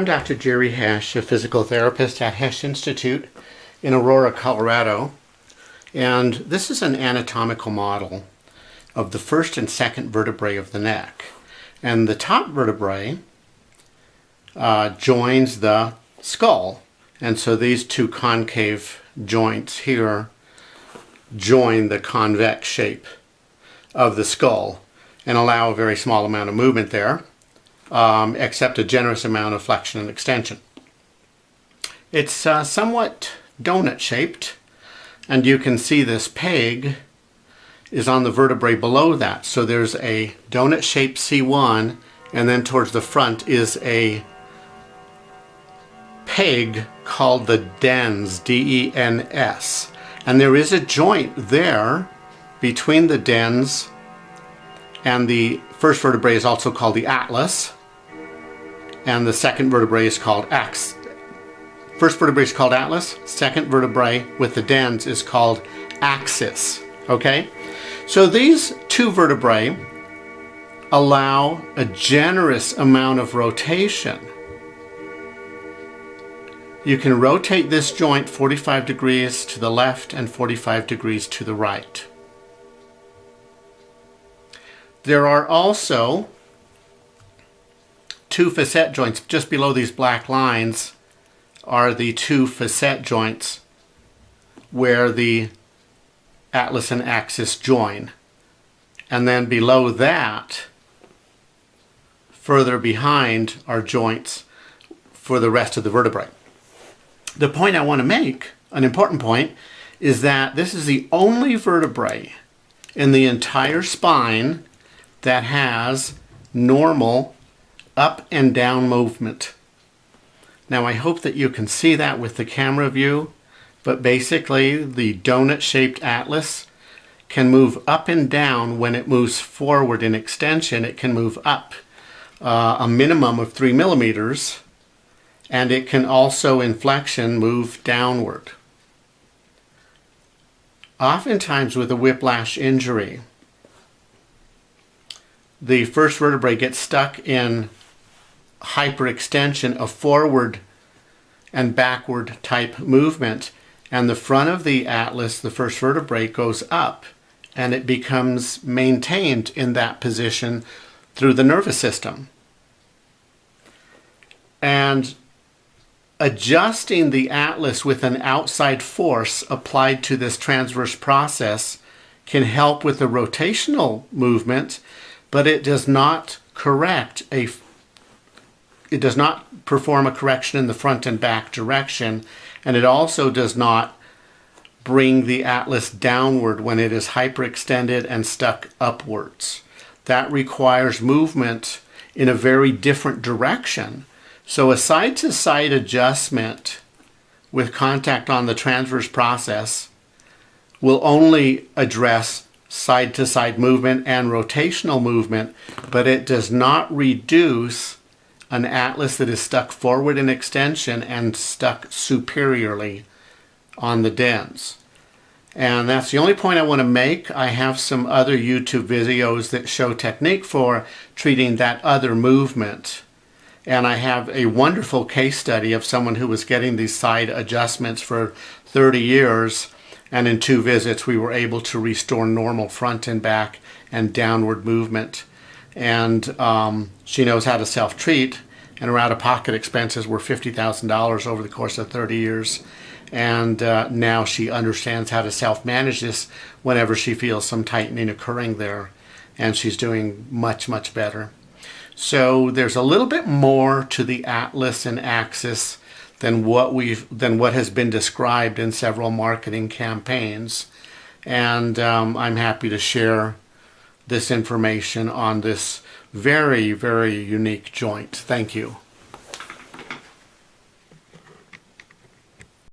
I'm Dr. Jerry Hesch, a physical therapist at Hesch Institute in Aurora, Colorado. And this is an anatomical model of the first and second vertebrae of the neck. And the top vertebrae joins the skull. And so these two concave joints here join the convex shape of the skull and allow a very small amount of movement there. Except a generous amount of flexion and extension. It's somewhat donut shaped, and you can see this peg is on the vertebrae below that. So there's a donut shaped C1, and then towards the front is a peg called the dens, D-E-N-S. And there is a joint there between the dens, and the first vertebrae is also called the atlas. And the second vertebrae is called axis. First vertebrae is called atlas. Second vertebrae with the dens is called axis. Okay? So these two vertebrae allow a generous amount of rotation. You can rotate this joint 45 degrees to the left and 45 degrees to the right. There are also two facet joints. Just below these black lines are the two facet joints where the atlas and axis join. And then below that, further behind, are joints for the rest of the vertebrae. The point I want to make, an important point, is that this is the only vertebrae in the entire spine that has normal up and down movement. Now I hope that you can see that with the camera view, but basically the donut shaped atlas can move up and down. When it moves forward in extension, it can move up a minimum of 3 millimeters, and it can also in flexion move downward. Oftentimes with a whiplash injury, the first vertebrae gets stuck in hyperextension, a forward and backward type movement, and the front of the atlas, the first vertebrae, goes up, and it becomes maintained in that position through the nervous system. And adjusting the atlas with an outside force applied to this transverse process can help with the rotational movement, but it does not perform a correction in the front and back direction, and it also does not bring the atlas downward when it is hyperextended and stuck upwards. That requires movement in a very different direction. So a side-to-side adjustment with contact on the transverse process will only address side-to-side movement and rotational movement, but it does not reduce an atlas that is stuck forward in extension and stuck superiorly on the dens. And that's the only point I want to make. I have some other YouTube videos that show technique for treating that other movement. And I have a wonderful case study of someone who was getting these side adjustments for 30 years. And in 2 visits, we were able to restore normal front and back and downward movement. And she knows how to self-treat, and her out-of-pocket expenses were $50,000 over the course of 30 years. And now she understands how to self-manage this whenever she feels some tightening occurring there. And she's doing much, much better. So there's a little bit more to the atlas and axis than what has been described in several marketing campaigns. And I'm happy to share this information on this very, very unique joint. Thank you.